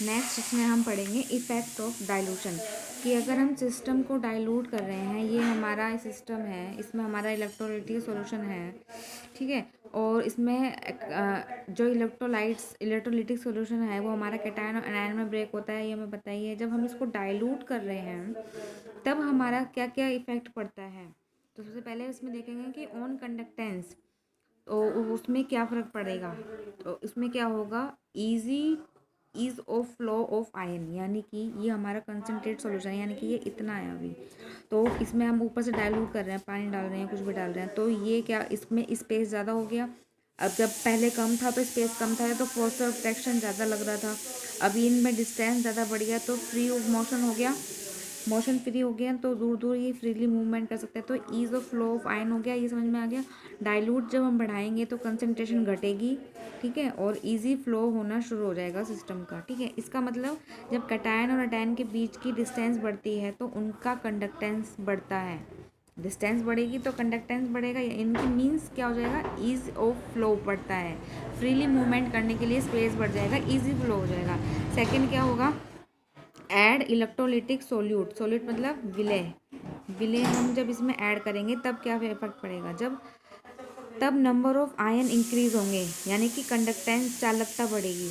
Next इसमें हम पढ़ेंगे इफ़ेक्ट ऑफ डाइल्यूशन, कि अगर हम सिस्टम को डाइल्यूट कर रहे हैं, ये हमारा सिस्टम है, इसमें हमारा इलेक्ट्रोलाइटिक सॉल्यूशन है, ठीक है, और इसमें जो इलेक्ट्रोलाइटिक सॉल्यूशन है वो हमारा कैटायन और एनायन में ब्रेक होता है, ये हमें बताइए। जब हम इसको डाइल्यूट कर रहे हैं तब हमारा क्या क्या इफ़ेक्ट पड़ता है। तो सबसे पहले इसमें देखेंगे कि ऑन कंडक्टेंस, तो उसमें क्या फ़र्क पड़ेगा। तो इसमें क्या होगा, ease of flow of ion, यानी कि ये हमारा कंसनट्रेट सॉल्यूशन है, यानी कि ये इतना है अभी, तो इसमें हम ऊपर से डाइल्यूट कर रहे हैं, पानी डाल रहे हैं, कुछ भी डाल रहे हैं, तो ये क्या, इसमें स्पेस ज़्यादा हो गया। अब जब पहले कम था तो स्पेस कम था तो फोर्स ऑफ अट्रैक्शन ज़्यादा लग रहा था, अभी इनमें डिस्टेंस ज़्यादा बढ़ गया तो फ्री ऑफ मोशन हो गया, मोशन फ्री हो गया तो दूर दूर ये फ्रीली मूवमेंट कर सकते हैं, तो ease of flow of ion हो गया, ये समझ में आ गया। डाइल्यूट जब हम बढ़ाएंगे तो कंसनट्रेशन घटेगी, ठीक है, और इजी फ्लो होना शुरू हो जाएगा सिस्टम का, ठीक है। इसका मतलब जब कैटायन और एनायन के बीच की डिस्टेंस बढ़ती है तो उनका कंडक्टेंस बढ़ता है, डिस्टेंस बढ़ेगी तो कंडक्टेंस बढ़ेगा, इनकी मीन्स क्या हो जाएगा, ईज ऑफ फ्लो बढ़ता है, फ्रीली मूवमेंट करने के लिए स्पेस बढ़ जाएगा, ईजी फ्लो हो जाएगा। सेकेंड क्या होगा, ऐड इलेक्ट्रोलिटिक सोल्यूट, सोल्यूट मतलब विलय, विलय हम जब इसमें ऐड करेंगे तब क्या इफेक्ट पड़ेगा, जब तब नंबर ऑफ आयन इंक्रीज होंगे, यानी कि कंडक्टेंस चालकता बढ़ेगी।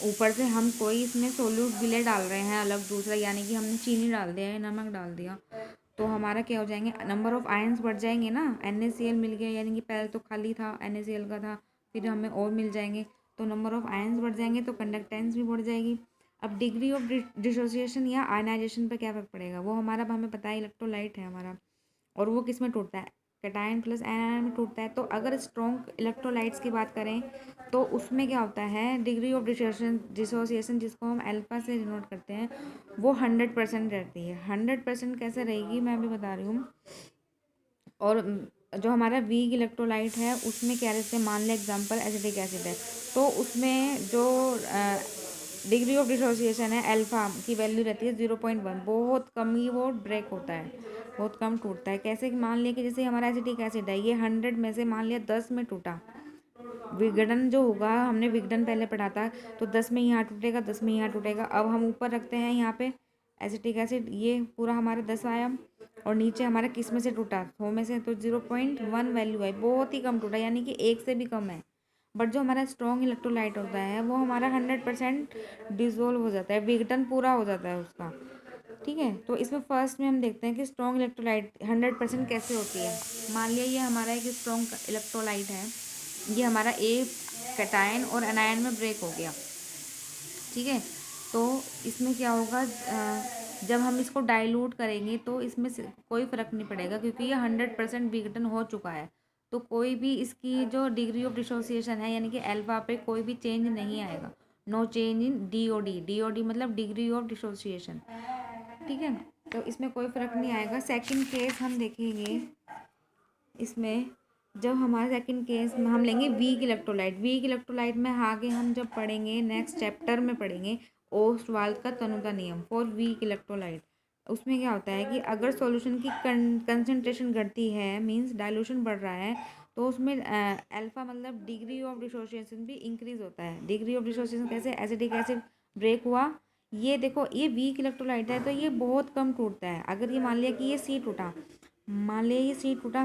ऊपर से हम कोई इसमें सोल्यूट विलय डाल रहे हैं अलग दूसरा, यानी कि हमने चीनी डाल दिया है, नमक डाल दिया, तो हमारा क्या हो जाएंगे, नंबर ऑफ आयन्स बढ़ जाएंगे ना, NaCl मिल गया, यानी कि पहले तो खाली था NaCl का था, फिर हमें और मिल जाएंगे, तो नंबर ऑफ आयन्स बढ़ जाएंगे तो कंडक्टेंस भी बढ़ जाएगी। अब डिग्री ऑफ डिसोसिएशन या आयनाइजेशन पर क्या फर्क पड़ेगा, वो हमारा हमें पता है इलेक्ट्रोलाइट है हमारा, और वो किस में टूटता है, कैटायन प्लस एनायन में टूटता है। तो अगर स्ट्रॉन्ग इलेक्ट्रोलाइट्स की बात करें तो उसमें क्या होता है, डिग्री ऑफ डिसोसिएशन जिसको हम अल्फा से डिनोट करते हैं, वो 100% रहती है। 100% कैसे रहेगी मैं अभी बता रही हूँ। और जो हमारा वीक इलेक्ट्रोलाइट है उसमें क्या रहते हैं, मान लें एग्जांपल एसिटिक एसिड है, तो उसमें जो डिग्री ऑफ डिसोसिएशन है अल्फा की वैल्यू रहती है 0.1, बहुत कम ही वो ब्रेक होता है, बहुत कम टूटता है। कैसे कि मान लिया कि जैसे हमारा एसिटिक एसिड है, ये 100 में से मान लिया 10 में टूटा, विघटन जो होगा, हमने विघटन पहले पढ़ा था, तो 10 में यहाँ टूटेगा, 10 में यहाँ टूटेगा। अब हम ऊपर रखते हैं यहाँ पे एसिटिक एसिड, ये पूरा हमारा 10 आया, और नीचे हमारा किस में से टूटा, 100 में से, तो 0.1 वैल्यू है, बहुत ही कम टूटा, यानी कि 1 से भी कम है। बट जो हमारा स्ट्रॉन्ग इलेक्ट्रोलाइट होता है वो हमारा 100% डिजोल्व हो जाता है, विघटन पूरा हो जाता है उसका, ठीक है। तो इसमें फर्स्ट में हम देखते हैं कि स्ट्रॉन्ग इलेक्ट्रोलाइट 100% कैसे होती है। मान लिया ये हमारा एक स्ट्रॉन्ग इलेक्ट्रोलाइट है, ये हमारा ए कैटायन और एनायन में ब्रेक हो गया, ठीक है। तो इसमें क्या होगा, जब हम इसको डाइल्यूट करेंगे तो इसमें कोई फ़र्क नहीं पड़ेगा, क्योंकि ये 100% विघटन हो चुका है, तो कोई भी इसकी जो डिग्री ऑफ डिसोसिएशन है, यानी कि अल्फा पे कोई भी चेंज नहीं आएगा, no change in DOD, DOD मतलब डिग्री ऑफ डिसोसिएशन, ठीक है। तो इसमें कोई फ़र्क नहीं आएगा। सेकंड केस हम देखेंगे, इसमें जब हमारा सेकंड केस में हम लेंगे वीक इलेक्ट्रोलाइट, वीक इलेक्ट्रोलाइट में आगे हम जब पढ़ेंगे नेक्स्ट चैप्टर में पढ़ेंगे ओस्टवाल्ड का तनुता नियम फॉर वीक इलेक्ट्रोलाइट। उसमें क्या होता है कि अगर सॉल्यूशन की कंसंट्रेशन घटती है, मींस डाइल्यूशन बढ़ रहा है, तो उसमें अल्फा मतलब डिग्री ऑफ डिसोसिएशन भी इंक्रीज होता है। डिग्री ऑफ डिसोसिएशन कैसे, एसिटिक एसिड ब्रेक हुआ, ये देखो ये वीक इलेक्ट्रोलाइट है तो ये बहुत कम टूटता है। अगर ये मान लिया कि ये सी टूटा, मान लिया ये सी टूटा,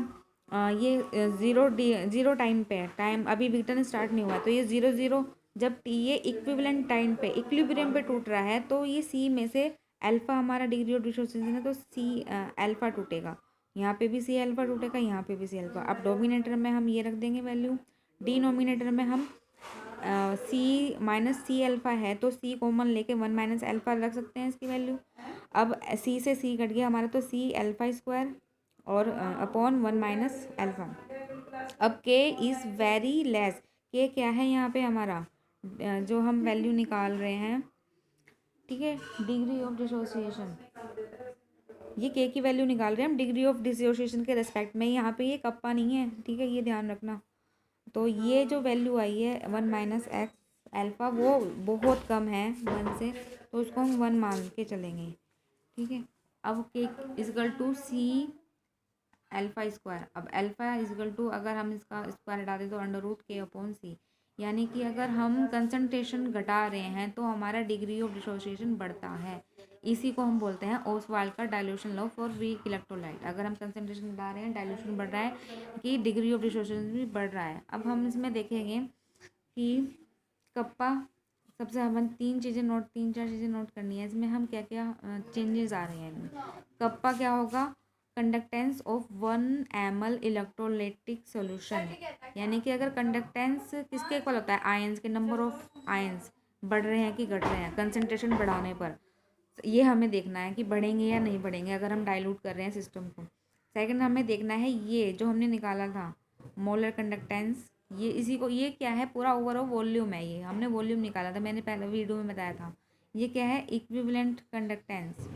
ये ज़ीरो टाइम पे है, टाइम अभी विघटन स्टार्ट नहीं हुआ, तो ये 0 0, जब ये इक्विवेलेंट टाइम पे इक्विलिब्रियम पे टूट रहा है तो ये सी में से अल्फा हमारा डिग्री ऑफ डिसोसिएशन है, तो सी अल्फा टूटेगा, यहाँ पे भी सी अल्फा टूटेगा, यहाँ पे भी सी अल्फा। अब डोमिनेटर में हम ये रख देंगे वैल्यू, डिनोमिनेटर में हम सी माइनस सी अल्फा है तो सी कॉमन लेके 1 माइनस अल्फा रख सकते हैं इसकी वैल्यू। अब सी से सी कट गया हमारा, तो सी अल्फा स्क्वायर और अपॉन 1 माइनस अल्फा। अब के इज़ वेरी लेस, के क्या है यहाँ पे हमारा, जो हम वैल्यू निकाल रहे हैं, ठीक है, डिग्री ऑफ डिसोसिएशन, ये के की वैल्यू निकाल रहे हैं हम डिग्री ऑफ डिसोसिएशन के रेस्पेक्ट में, यहाँ पे ये कप्पा नहीं है, ठीक है, ये ध्यान रखना। तो ये जो वैल्यू आई है 1 माइनस एक्स अल्फा, वो बहुत कम है 1 से, तो उसको हम 1 मान के चलेंगे, ठीक है। अब K equal to C alpha square, अब अल्फा इजकल टू, अगर हम इसका स्क्वायर हटा दें तो under root K upon C, यानी कि अगर हम कंसंट्रेशन घटा रहे हैं तो हमारा डिग्री ऑफ डिसोसिएशन बढ़ता है। इसी को हम बोलते हैं ओसवाल्ड का dilution law for weak electrolyte. अगर हम कंसंट्रेशन बढ़ा रहे हैं, डाइल्यूशन बढ़ रहा है, कि डिग्री ऑफ डिसोसिएशन भी बढ़ रहा है। अब हम इसमें देखेंगे कि कप्पा, सबसे हमें तीन चार चीज़ें नोट करनी है इसमें। हम क्या क्या चेंजेस आ रहे हैं इनमें। कप्पा क्या होगा, conductance of 1 ml electrolytic solution, यानी कि अगर कंडक्टेंस किसके इक्वल होता है, आयंस के, नंबर ऑफ आयंस बढ़ रहे हैं कि घट रहे हैं कंसंट्रेशन बढ़ाने पर, ये हमें देखना है कि बढ़ेंगे या नहीं बढ़ेंगे अगर हम डाइल्यूट कर रहे हैं सिस्टम को। सेकंड हमें देखना है ये जो हमने निकाला था मोलर कंडक्टेंस, ये इसी को, ये क्या है, पूरा ओवरऑल वॉल्यूम है, ये हमने वॉल्यूम निकाला था, मैंने पहले वीडियो में बताया था। ये क्या है, इक्विवेलेंट कंडक्टेंस,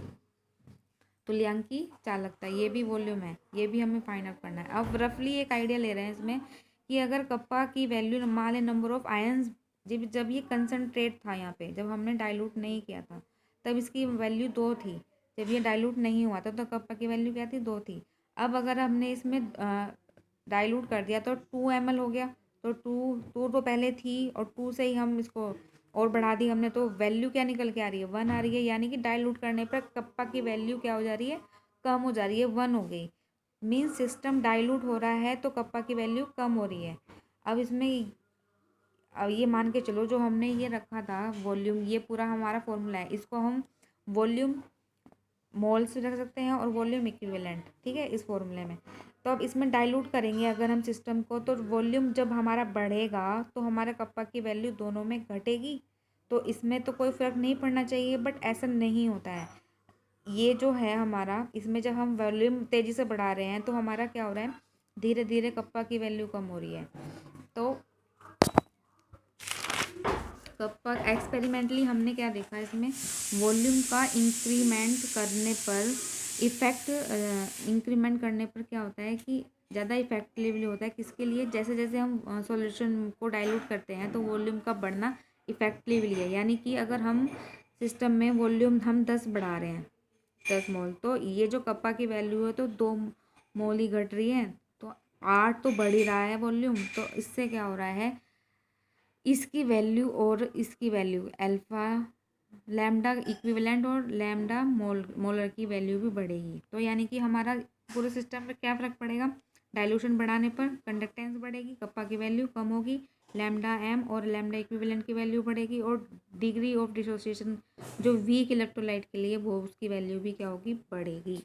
तुल्यांकी चालकता, ये भी वॉल्यूम है, ये भी हमें फाइंड आउट करना है। अब रफली एक आइडिया ले रहे हैं इसमें कि अगर कप्पा की वैल्यू मान लें नंबर ऑफ आयंस, जब ये कंसनट्रेट था यहाँ पे, जब हमने डाइल्यूट नहीं किया था तब इसकी वैल्यू 2 थी। जब ये डाइल्यूट नहीं हुआ था तो कप्पा की वैल्यू क्या थी, 2 थी। अब अगर हमने इसमें डाइल्यूट कर दिया तो 2 ml हो गया, तो टू तो पहले थी और 2 से ही हम इसको और बढ़ा दी हमने, तो वैल्यू क्या निकल के आ रही है, 1 आ रही है। यानी कि डाइल्यूट करने पर कप्पा की वैल्यू क्या हो जा रही है, कम हो जा रही है, 1 हो गई। मीन्स सिस्टम डाइल्यूट हो रहा है तो कप्पा की वैल्यू कम हो रही है। अब इसमें अब ये मान के चलो जो हमने ये रखा था वॉल्यूम, ये पूरा हमारा फॉर्मूला है, इसको हम वॉल्यूम मोल से रख सकते हैं और वॉल्यूम इक्विवेलेंट, ठीक है, इस फॉर्मूले में। तो अब इसमें डाइल्यूट करेंगे अगर हम सिस्टम को, तो वॉल्यूम जब हमारा बढ़ेगा तो हमारा कप्पा की वैल्यू दोनों में घटेगी। तो इसमें तो कोई फ़र्क नहीं पड़ना चाहिए, बट ऐसा नहीं होता है। ये जो है हमारा, इसमें जब हम वॉल्यूम तेज़ी से बढ़ा रहे हैं तो हमारा क्या हो रहा है, धीरे धीरे कप्पा की वैल्यू कम हो रही है। तो कप्पा एक्सपेरिमेंटली हमने क्या देखा इसमें, वॉल्यूम का इंक्रीमेंट करने पर इफ़ेक्ट, इंक्रीमेंट करने पर क्या होता है कि ज़्यादा इफेक्टिवली होता है, किसके लिए, जैसे जैसे हम सॉल्यूशन को डाइल्यूट करते हैं तो वॉल्यूम का बढ़ना इफेक्टिवली है। यानी कि अगर हम सिस्टम में वॉल्यूम हम 10 बढ़ा रहे हैं, 10 मोल, तो ये जो कप्पा की वैल्यू है तो 2 मोल ही घट रही है, तो 8 तो बढ़ ही रहा है वॉल्यूम। तो इससे क्या हो रहा है, इसकी वैल्यू और इसकी वैल्यू अल्फ़ा लैम्डा इक्विवेलेंट और लैम्डा मोलर की वैल्यू भी बढ़ेगी। तो यानी कि हमारा पूरे सिस्टम में क्या फ़र्क पड़ेगा, डाइल्यूशन बढ़ाने पर कंडक्टेंस बढ़ेगी, कप्पा की वैल्यू कम होगी, लैम्डा एम और लैम्डा इक्विवेलेंट की वैल्यू बढ़ेगी, और डिग्री ऑफ डिसोसिएशन जो वीक इलेक्ट्रोलाइट के लिए वो उसकी वैल्यू भी क्या होगी, बढ़ेगी।